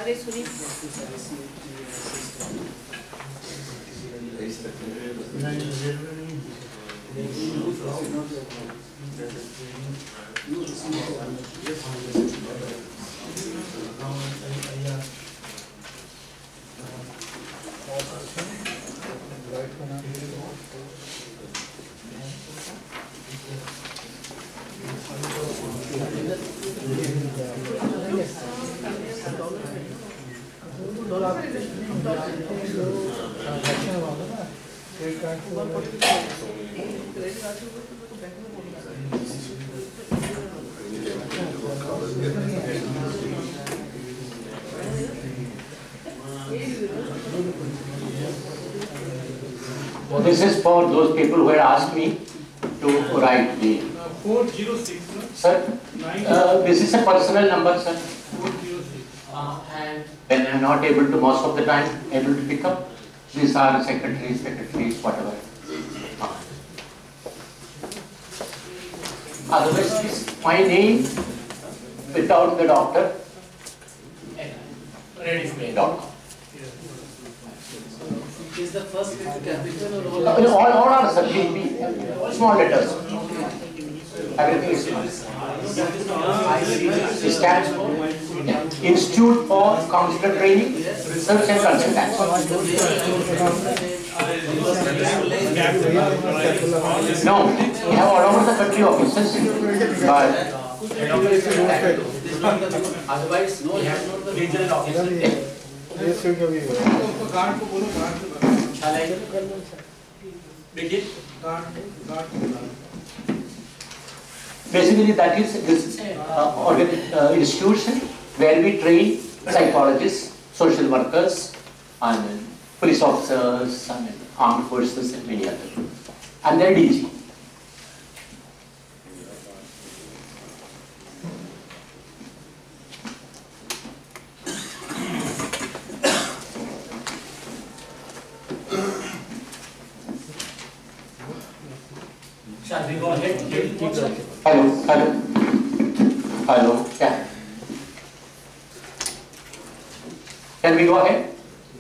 अरे सुनिए This is for those people who had asked me to write the 406. Sir, this is a personal number, sir. 406. And when I am not able to, most of the time, able to pick up, these are secretaries, whatever. Otherwise, it's my name without the doctor. Readyframe.com. is the first capital or all are sir, small letters. Everything is stands for Institute for Counselor Training, Research and Consultants. No, we have all over the country offices, but otherwise no, we have not the regional office. Shall I begin? Basically, this is an institution where we train psychologists, social workers, and police officers, and armed forces, and many others. And then DG. Shall we go ahead? Hello, yeah. Can we go ahead?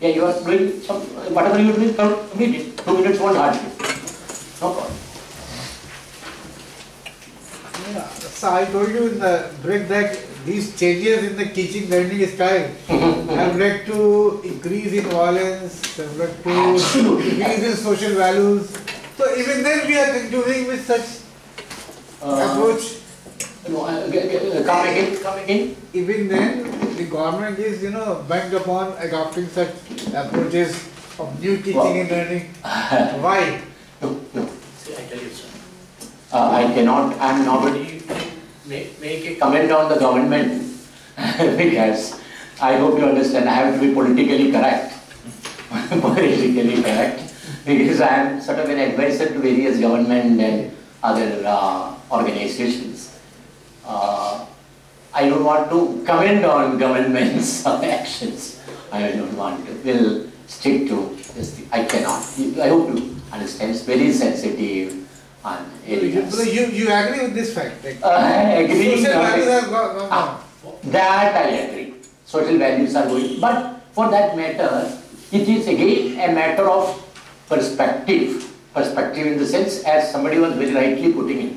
Yeah, you are doing some, whatever you are doing, complete it. 2 minutes won't hurt you. No problem. Yeah. So I told you in the break that these changes in the teaching learning style have led to increase in violence, have led to increase in social values. So even then we are continuing with such approach. No, come again. Even then the government is, bent upon adopting such approaches of new teaching and learning. Why? No. See, I tell you, sir. I cannot, I am nobody to make a comment on the government because I hope you understand I have to be politically correct. Because I am sort of an advisor to various government and other organizations. I don't want to comment on government's actions. I don't want to. We'll stick to this thing. I cannot. I hope you understand. It's very sensitive and areas. You agree with this fact? Like, I agree. social values have gone down. That I agree. Social values are going. But for that matter, it is again a matter of perspective. Perspective in the sense, as somebody was very rightly putting it.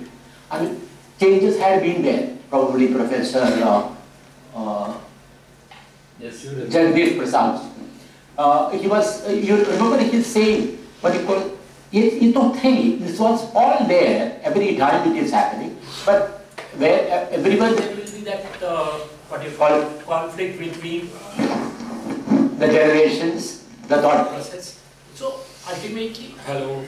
I mean, changes had been there. Probably Professor Jagdish Prasad. He was, you remember his saying, what he called, this was all there every time it is happening, but where everywhere there will be that what you call conflict between the generations, the thought process. So ultimately, hello,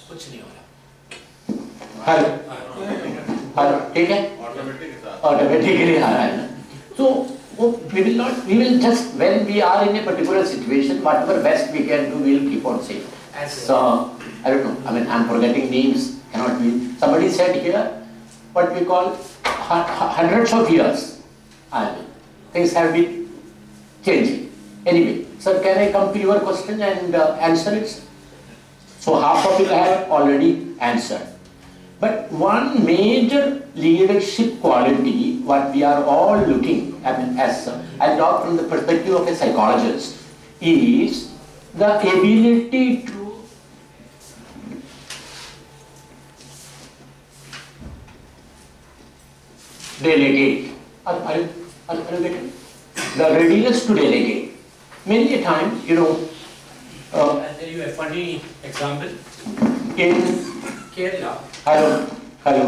कुछ नहीं हो रहा, hello, ठीक है, automatically आ रहा है ना. So Oh, we will not, we will just, when we are in a particular situation, whatever best we can do, we will keep on saying. So, I don't know, I mean, I'm forgetting names, cannot be. Somebody said here, what we call hundreds of years. I mean, things have been changing. Anyway, sir, can I come to your question and answer it? So, half of it I have already answered. But one major leadership quality, what we are all looking at, as I'll talk from the perspective of a psychologist, is the ability to delegate. Are you getting? The readiness to delegate. Many a time, you know. I'll tell you a funny example. In Kerala. Hello.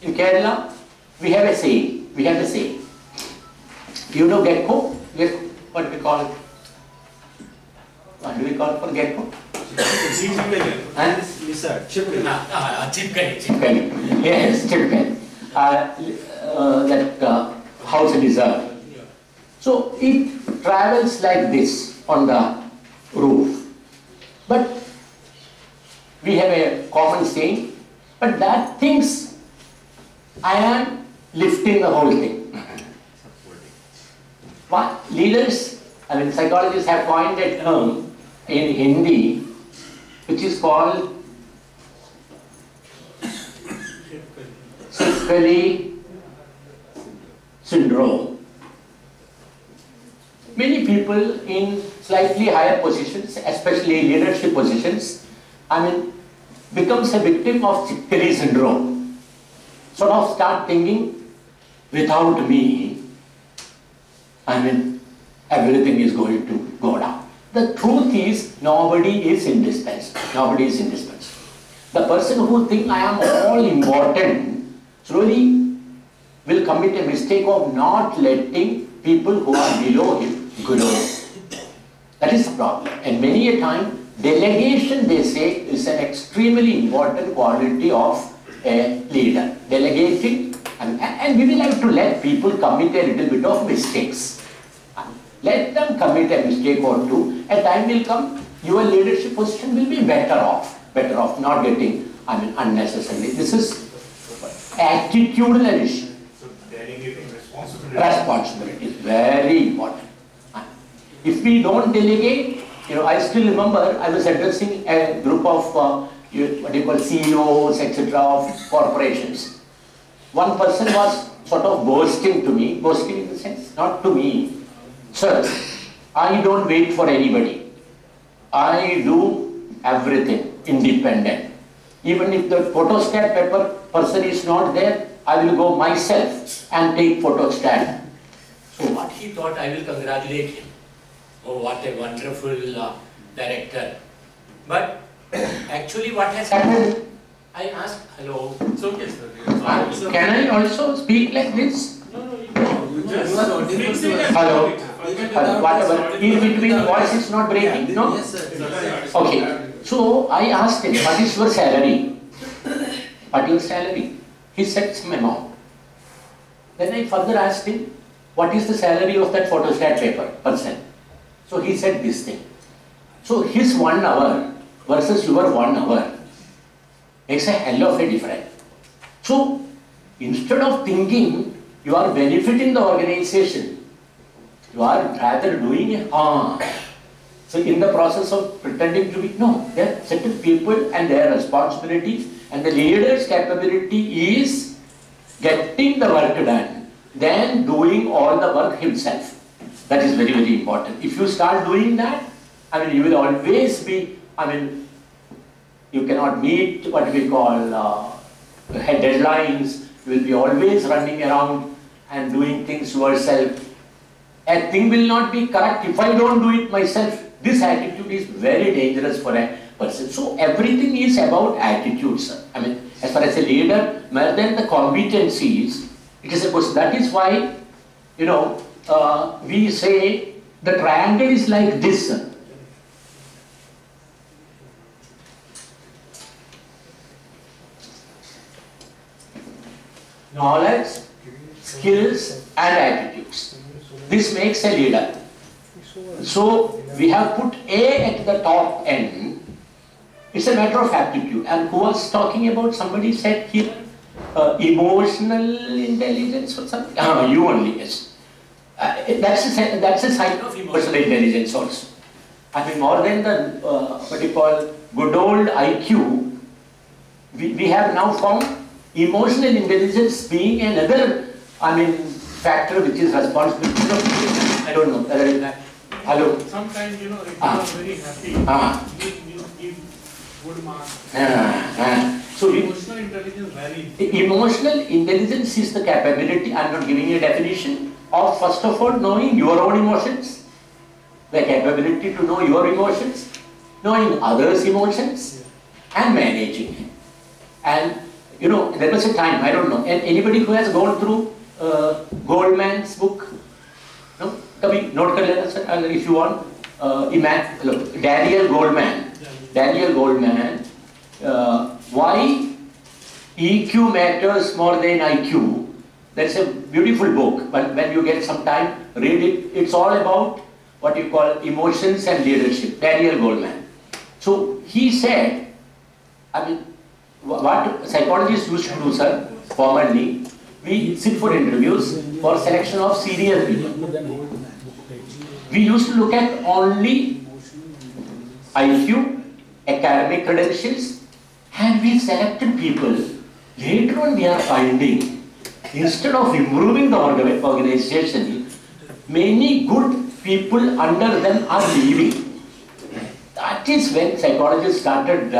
In Kerala, we have a saying. You know gecko? What do we call it? What do we call it for gecko? Lizard. Chipkani. Yes, chipkani. That house lizard. So it travels like this on the roof. But we have a common saying, but that thinks I am lifting the whole thing. What leaders, I mean psychologists have coined a term in Hindi which is called Chipkani syndrome. Many people in slightly higher positions, especially leadership positions, I mean, becomes a victim of Chipkani syndrome. Sort of start thinking, without me, I mean, everything is going to go down. The truth is, nobody is indispensable. Nobody is indispensable. The person who thinks I am all important, slowly will commit a mistake of not letting people who are below him grow. That is the problem. And many a time, delegation, they say, is an extremely important quality of a leader. Delegating, and we will have to let people commit a little bit of mistakes. Let them commit a mistake or two. A time will come, your leadership position will be better off not getting, I mean, unnecessarily. This is attitudinal issue. So delegating Responsibility is very important. If we don't delegate, you know, I still remember I was addressing a group of what you call CEOs, etc. of corporations. One person was sort of boasting to me, boasting in the sense, not to me, sir, I don't wait for anybody. I do everything independent. Even if the photostat paper person is not there, I will go myself and take photostat. So what he thought, I will congratulate him. Oh, what a wonderful director. But actually what has happened, I asked, hello. It's okay, sir. Can I also speak like this? You just fix it and Hello. Hello. Whatever. In between voice is not breaking, no? Yes, sir. Okay. So I asked him, what is your salary? What is your salary? He said some amount. Then I further asked him, what is the salary of that photostat paper person? So he said this thing. So his 1 hour versus your 1 hour makes a hell of a difference. So instead of thinking you are benefiting the organization, you are rather doing a harm. So in the process of pretending to be, no, there are certain people and their responsibilities, and the leader's capability is getting the work done, then doing all the work himself. That is very, very important. If you start doing that, I mean, you will always be, I mean, you cannot meet what we call deadlines. You will be always running around and doing things yourself. A thing will not be correct if I don't do it myself. This attitude is very dangerous for a person. So everything is about attitudes. I mean, as far as a leader, more than the competencies, it is a question. That is why, you know, we say the triangle is like this. Knowledge, skills and attitudes. This makes a leader. So we have put A at the top end. It's a matter of aptitude. And who was talking about, somebody said here, emotional intelligence or something? You only, yes. That's a sign of emotional intelligence also. I mean, more than the, what you call, good old IQ, we have now found emotional intelligence being another, I mean, factor which is responsible. I don't know whether it's that. Hello? Sometimes, if you are very happy, you give good marks. So Emotional intelligence varies. emotional intelligence is the capability, I am not giving you a definition, of first of all knowing your own emotions, the capability to know your emotions, knowing others' emotions, and managing it. And there was a time, I don't know, and anybody who has gone through Goldman's book, no? Kabhi note kar lena, sir, if you want. Look, Daniel Goldman, why EQ matters more than IQ. That's a beautiful book, but when you get some time, read it. It's all about what you call emotions and leadership, Daniel Goldman. So he said, I mean, what psychologists used to do, sir, formerly, we sit for interviews for selection of senior people. We used to look at only IQ, academic credentials, and we selected people. Later on we are finding, instead of improving the organization, many good people under them are leaving. That is when psychologists started,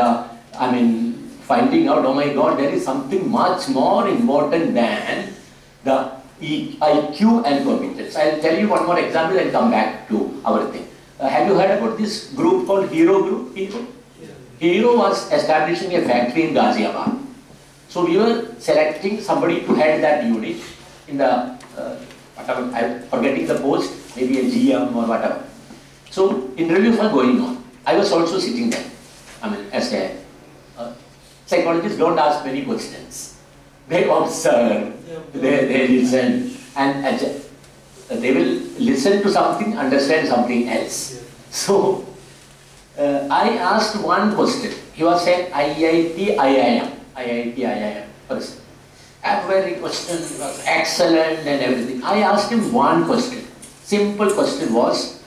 finding out, oh my God, there is something much more important than the IQ and competence. I'll tell you one more example and come back to our thing. Have you heard about this group called Hero Group? Hero was establishing a factory in Ghaziabad. So we were selecting somebody to head that unit in the, I'm forgetting the post, maybe a GM or whatever. So interviews were going on. I was also sitting there. As a psychologists don't ask many questions. They observe, they listen, and they will listen to something, understand something else. So I asked one question. He was saying IIT, IIM person. Every question was excellent and everything. I asked him one question. Simple question was,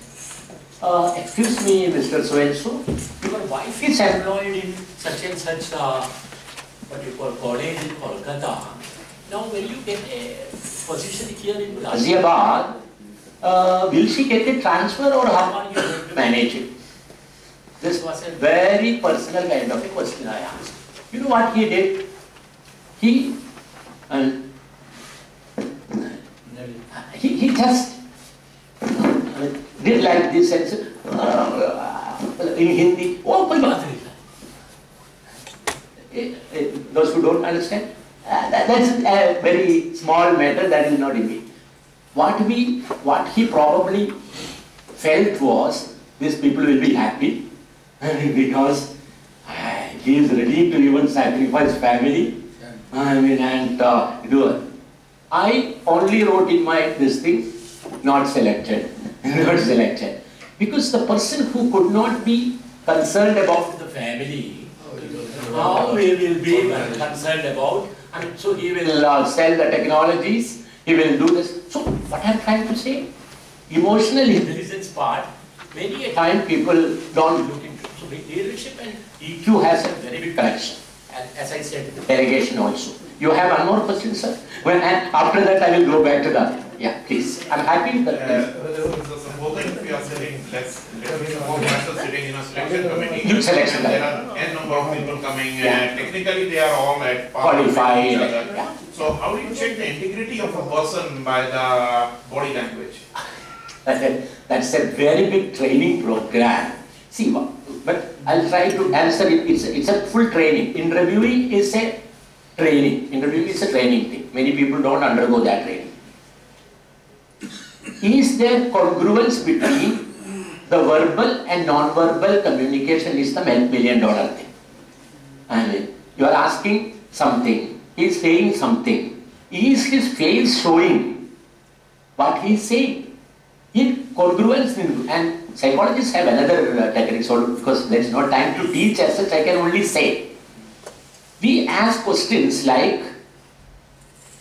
excuse me, Mr. So-and-so, your wife is employed in such and such, what you call, college in Kolkata. Now, when you get a position here in Ghaziabad, will she get a transfer or how are you going to manage it? This was a very personal kind of a question I asked. You know what he did? He just did like this and said, in Hindi, oh, koi baat nahi. Those who don't understand, that's a very small matter, that is not in me. What he probably felt was, these people will be happy because he is ready to even sacrifice family, and do it. I only wrote in my this thing, not selected, not selected. Because the person who could not be concerned about the family, how he will be concerned about, so he will sell the technologies, he will do this. So what I am trying to say, emotional intelligence part, many a time people don't look into. So leadership and EQ has a very big connection. And as I said, delegation also. You have one more question, sir? Well, and after that I will go back to the, yeah, please. I'm happy with that. Supposing we are sitting, let's suppose myself sitting in a selection committee. You selection and there are n number of people coming, Yeah. and technically they are all at Qualified. each other. Yeah. So how do you check the integrity of a person by the body language? That's a very big training program. See, but I'll try to answer it. It's a full training. Interviewing is a training. Interviewing is a training thing. Many people don't undergo that training. Is there congruence between the verbal and non-verbal communication is the $1,000,000 thing. You are asking something, he is saying something. Is his face showing what he is saying? in congruence, and psychologists have another technique, so because there is no time to teach as such, I can only say. We ask questions like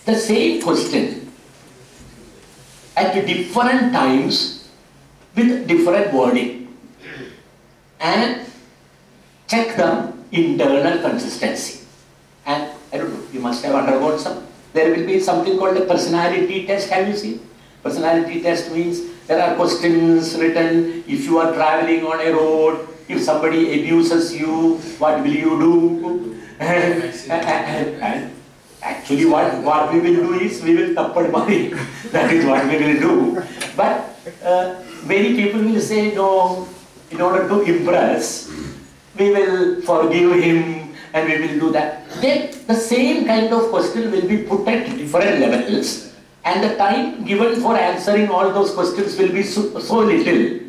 the same question at different times with different wording and check the internal consistency. And I don't know, you must have undergone some. There will be something called a personality test. Have you seen? Personality test means there are questions written. If you are traveling on a road, if somebody abuses you, what will you do? And actually what we will do is we will tappad mari. That is what we will do. But many people will say, no, in order to impress, we will forgive him and we will do that. Then the same kind of question will be put at different levels, and the time given for answering all those questions will be so little.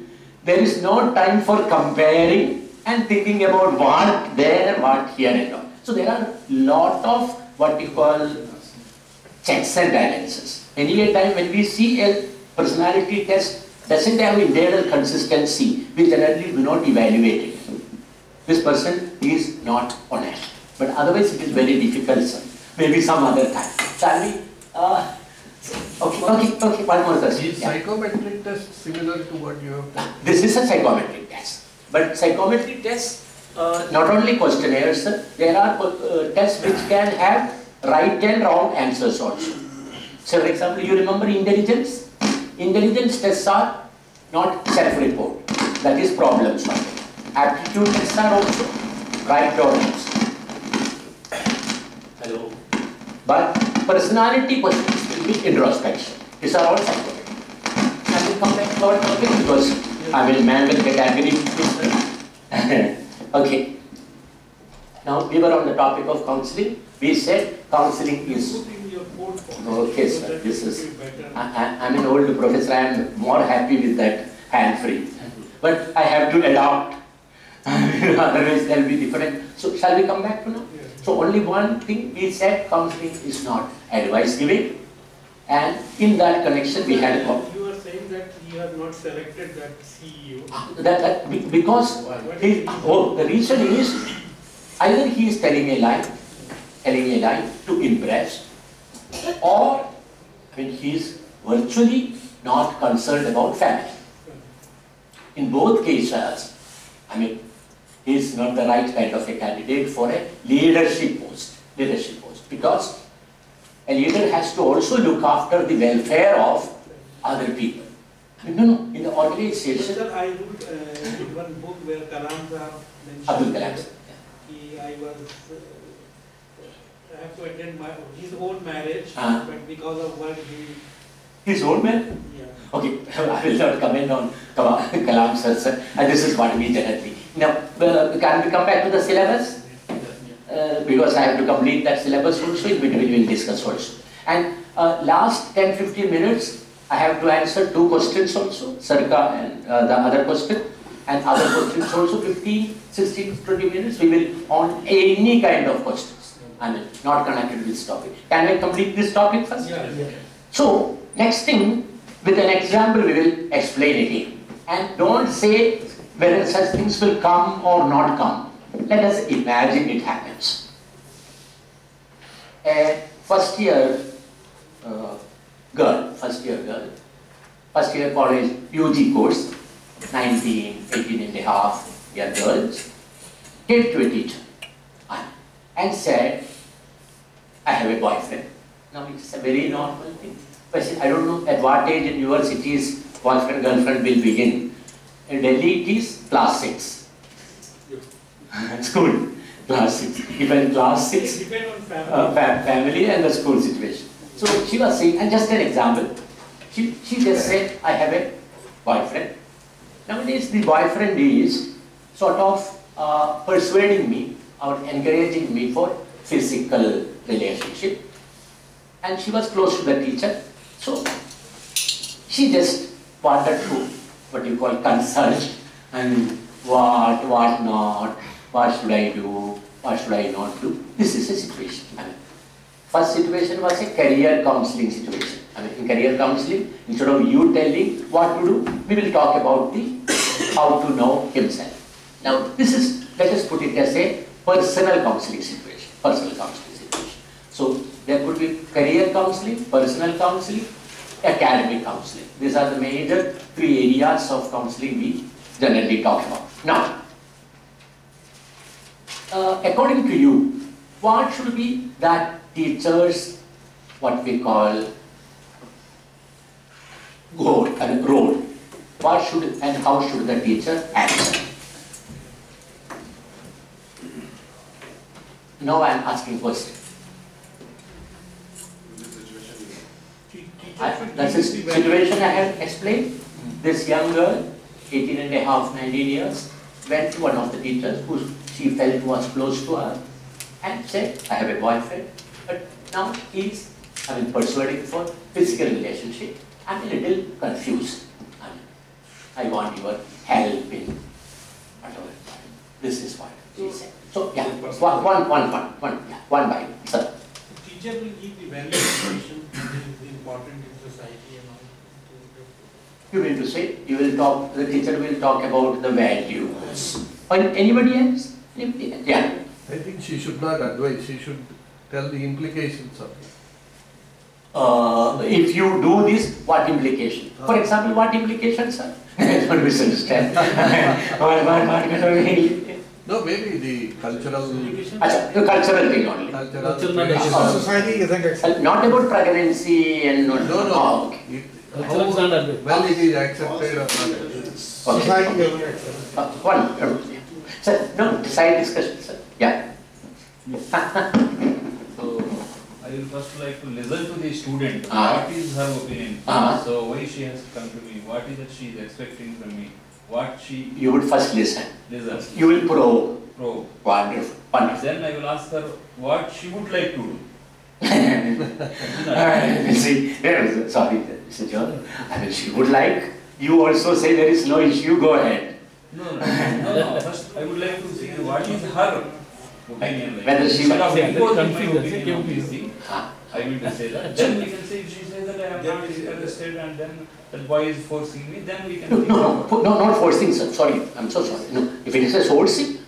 There is no time for comparing and thinking about what there, what here and all. So there are lot of what we call checks and balances. Any a time when we see a personality test doesn't have internal consistency, we generally do not evaluate it. This person is not honest. But otherwise it is very difficult, sir. Maybe some other time. Shall we? Okay, one more question. Is psychometric test similar to what you have done? This is a psychometric test. But psychometric tests, not only questionnaires, sir, there are tests which can have right and wrong answers also. So for example, you remember intelligence? Intelligence tests are not self-report. That is problem solving. Aptitude tests are also right or wrong. Hello. But personality questions will be introspection. These are all psychometric. I will come back to our topic because I will man will get angry with this. Okay. Now we were on the topic of counseling. We said counseling is. Okay, sir. This is. I'm an old professor. I am more happy with that hand free. But I have to adopt. Otherwise there will be different. So shall we come back to now? So only one thing we said, counseling is not advice giving, and in that connection we had a problem. You are saying that you have not selected that CEO. Because the reason is either he is telling a lie to impress, or he is virtually not concerned about family. In both cases, he is not the right kind of a candidate for a leadership post, because a leader has to also look after the welfare of other people. No, in the organization. Sir, I read one book where Kalam mentioned. Abdul Kalam. I have to attend his own marriage, but because of work His own marriage? Yeah. Okay, I will not comment on Kalam sir, and this is what we generally. Now, can we come back to the syllabus? Because I have to complete that syllabus also, in between we will discuss also. And last 10-15 minutes, I have to answer two questions also, Sarka and the other question, and other questions also, 16-20 minutes, we will on any kind of questions, not connected with this topic. Can I complete this topic first? Yeah. So, next thing, with an example we will explain again. And don't say whether such things will come or not come. Let us imagine it happens. A first year college UG course, 19, 18 and a half year girls, came to a teacher and said, I have a boyfriend. Now it's a very normal thing. But I don't know at what age in your cities boyfriend, girlfriend will begin. In Delhi it is class 6. School, class 6. Even class 6, family and the school situation. So she was saying, and just an example, she just said, I have a boyfriend. Nowadays the boyfriend is sort of persuading me or encouraging me for physical relationship. And she was close to the teacher. So she just wanted to, what you call, consult, and what not, what should I do, what should I not do. This is a situation. First situation was a career counseling situation. I mean, in career counseling, instead of you telling what to do, we will talk about the how to know himself. Now, this is, let us put it as a personal counseling situation. Personal counseling situation. So, there could be career counseling, personal counseling, academic counseling. These are the major 3 areas of counseling we generally talk about. Now, according to you, what should be that teacher's, what we call, goal and role? What should and how should the teacher answer? Now I am asking question. That's the situation I have explained. This young girl, 18 and a half, 19 years, went to one of the teachers who she felt was close to her and said, I have a boyfriend, but now he's persuading for physical relationship. I'm a little confused. I want your help in whatever. This is what she said. So yeah, one by sir. Teacher will give the value education that is important in society and all. You mean to say the teacher will talk about the values. Or anybody else? Yeah. I think she should not advise, she should tell the implications of it. If you do this, what implication? For example, what implications, sir? Don't misunderstand. No, maybe the cultural. The cultural thing only. Society isn't accepted. Not about pregnancy and not. No. Oh, okay. Well, it is accepted or not. Society isn't accepted. One. Sir, no, side discussion, sir. Yeah. So, I will first like to listen to the student. Ah. What is her opinion? Ah. So, why she has come to me? What is that she is expecting from me? What she You would first listen. listen. You will probe. Probe. Wonderful. Wonderful. Then I will ask her what she would like to do. See, sorry, Mr. John. I mean, she would like. You also say there is no issue. Go ahead. No. First, I would like to see what is her opinion. Like. Whether she Instead of will- imposing my opinion on this thing, I will to say that. Then we can say if she says that I have not interested and then that boy is forcing me, then we can. No, not forcing, sir. Sorry, I'm so sorry. No, if it is a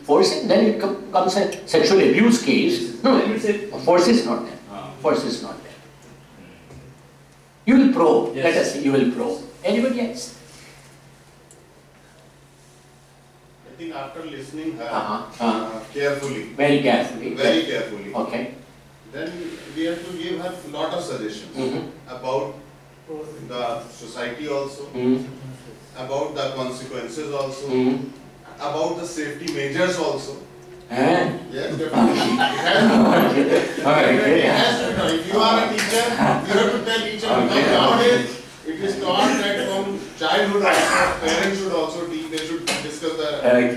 forcing, then it comes a sexual abuse case. No, Then we say force is not there. Force is not there. You will probe. Yes. Let us see. You will probe. Anybody else? I think after listening her Very carefully, carefully. Okay. then we have to give her lot of suggestions about the society also, about the consequences also, about the safety measures also. Yes, definitely. It has to be done. If you are a teacher, you have to tell each and every. Nowadays, it is taught that from childhood also, parents should also teach, they should discuss the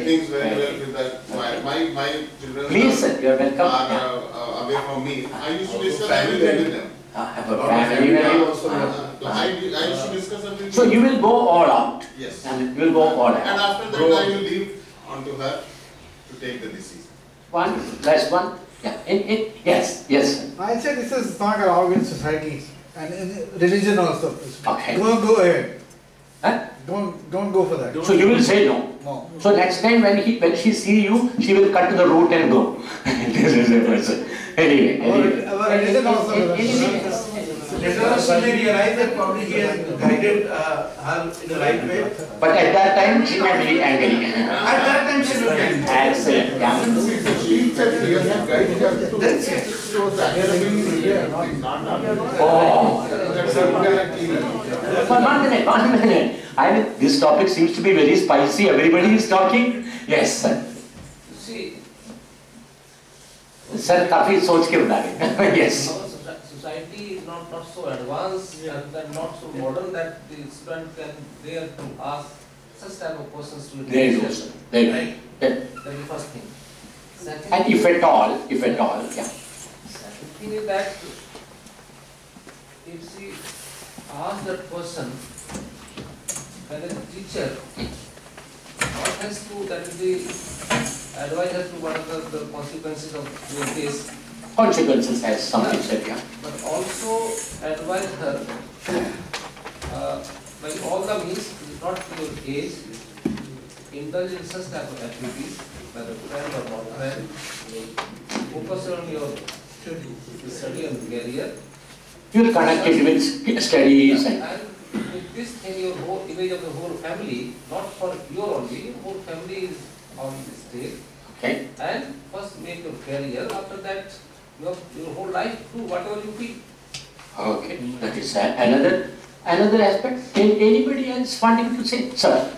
things very well with that. My children Please, sir, you are welcome. are away from me. I used to discuss everything with them. Family. I used to discuss everything. So you will go all out. Yes. I mean, you will go all And out. after that, I will leave on to her to take the decision. One, last one. Yeah. Yes, sir. I say this is not allowed in society and in religion also. Okay. Go ahead. Huh? Don't go for that. So you will say no. No. So next time when she see you, she will cut to the root and go. This is a person. Anyway. Our religion also. Later on, she may realize that probably he has guided her in the right way. But at that time, she may be angry. At that time, she will get it. Excellent. Yeah. Oh. One minute. This topic seems to be very spicy. Everybody is talking. Yes, sir. See, Sir, काफी सोच के बता रहे. Yes. our society is not so advanced and not so modern that the student can dare to ask such type of questions to the They do, teacher. sir. They do. Right? They- That's the first thing. Second, And if at all, yeah. second thing is that if she asks that question, then the teacher, what has to, that is the advice as to what are the consequences of doing this, consequences as something said, yeah. But also advise her, by all the means, not your age, indulge in such type of activities, whether friend or not friend, focus on your study and career. You are connected with studies and with this thing, your whole image of the whole family, not for your only, whole family is on this stage. okay. And first make your career, after that your whole life do whatever you feel. Okay, that is another aspect. Anybody else wanting to say, sir?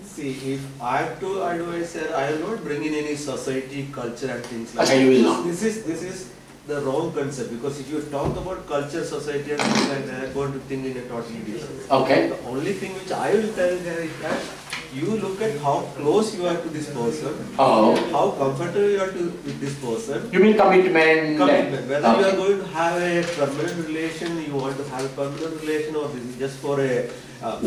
See, if I have to advise her, I will not bring in any society, culture and things like Okay, you will not. This is the wrong concept, because if you talk about culture, society and things like that, I am going to think in a totally different. Okay. The only thing which I will tell her is that you look at how close you are to this person, Oh. how comfortable you are with this person. You mean commitment? Commitment. Whether you Okay. are going to have a permanent relation, you want to have a permanent relation, or this is just for a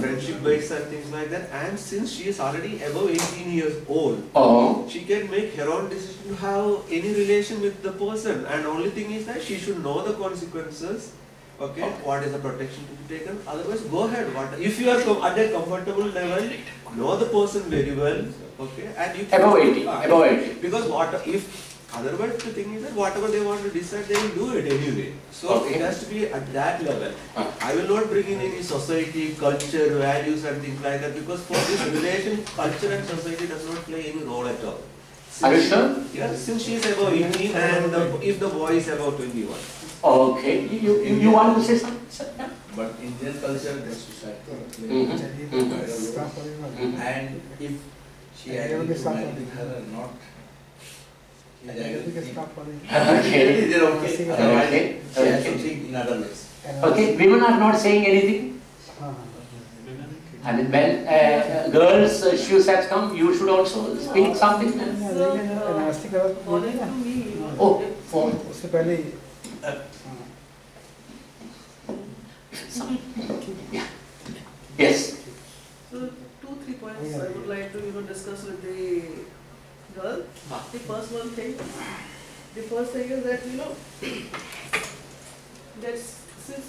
friendship based and things like that. And since she is already above 18 years old, Oh. she can make her own decision to have any relation with the person. And only thing is that she should know the consequences. Okay, what is the protection to be taken? Otherwise, go ahead. If you are at a comfortable level, know the person very well. Okay, and you can, Above 80. Above 80. because otherwise the thing is that whatever they want to decide, they will do it anyway. So Okay. it has to be at that level. I will not bring in any society, culture, values and things like that, because for this relation, culture and society does not play any role at all. Are you sure? Yes, since she is above 18 and if the boy is above 21. Okay. You want to say something, sir? Yeah. But Indian culture, the society, Mhm. and if she agreed to marry with her or not, she is agreed to Okay. okay. Otherwise, Okay. she has to think in other ways. Okay. Women are not saying anything. I mean, when girls' shoe sets come, you should also speak something. According to me, Oh, phone. उससे पहले ही Yeah. Yes. so 2-3 points I would like to discuss with the girl. The first thing is that that since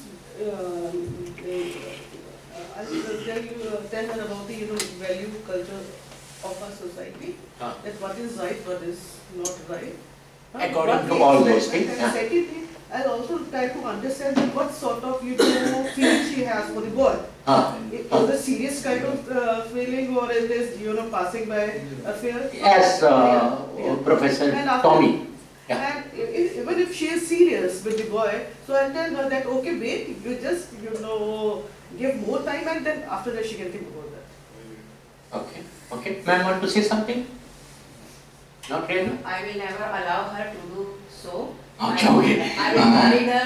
I will tell her about the value culture of our society, that what is right, what is not right. According to all those things. And secondly, I'll also try to understand that what sort of feeling she has for the boy. Is it a serious kind of feeling, or is this passing by affair? As Professor And after- Tommy. Yeah. And even if she is serious with the boy, so I'll tell her that okay, babe, you just give more time, and then after that she can think about that. Okay. Okay. Ma'am, want to say something? Not really? I will never allow her to do so. Okay, okay. I will marry her,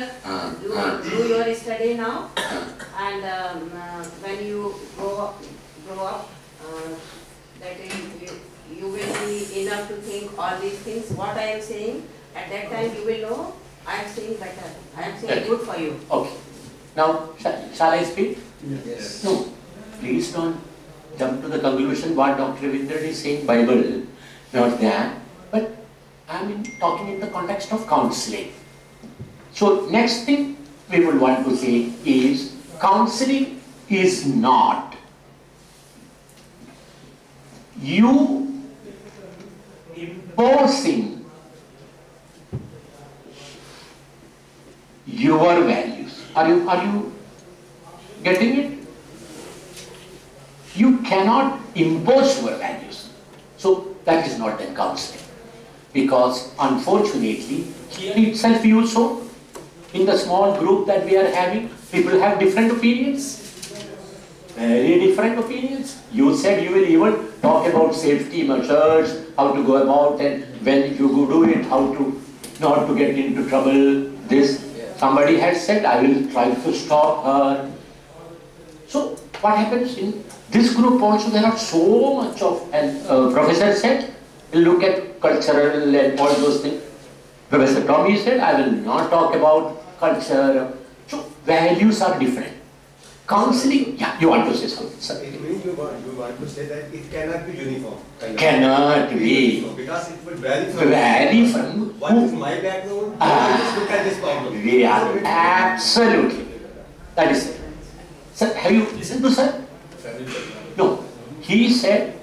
do your study now, and when you grow up, that is, you will be enough to think all these things. What I am saying, at that time you will know, I am saying better. I am saying good for you. Okay. Now, shall I speak? Yes. No. Please don't jump to the conclusion what Dr. Ravindran is saying, Bible, not that. But I am talking in the context of counseling. So, next thing we would want to say is, counseling is not you imposing your values. Are you getting it? You cannot impose your values. So that is not then counseling. Because unfortunately, here itself you saw, in the small group that we are having, people have different opinions. Very different opinions. You said you will even talk about safety measures, how to go about and when you go do it, how to not to get into trouble. This somebody has said, I will try to stop her. So what happens in this group also? There are so much of, and Professor said, look at cultural and all those things. Professor Tommy said, I will not talk about culture. So values are different. Counseling, yeah, you want to say something, sir? It means you want to say that it cannot be uniform. Cannot be. Because it will vary from what is my background. Just look at this problem. We are absolutely. That is it. Sir, have you listened to sir? No. He said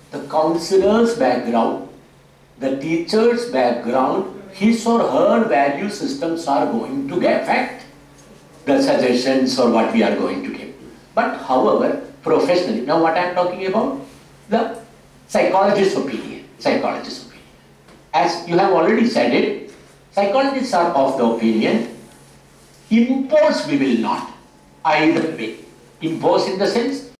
the counselor's background, the teacher's background, his or her value systems are going to affect the suggestions or what we are going to give. But however, professionally, now what I am talking about, the psychologist's opinion. Psychologist's opinion. As you have already said it, psychologists are of the opinion, impose we will not, either way. Impose in the sense,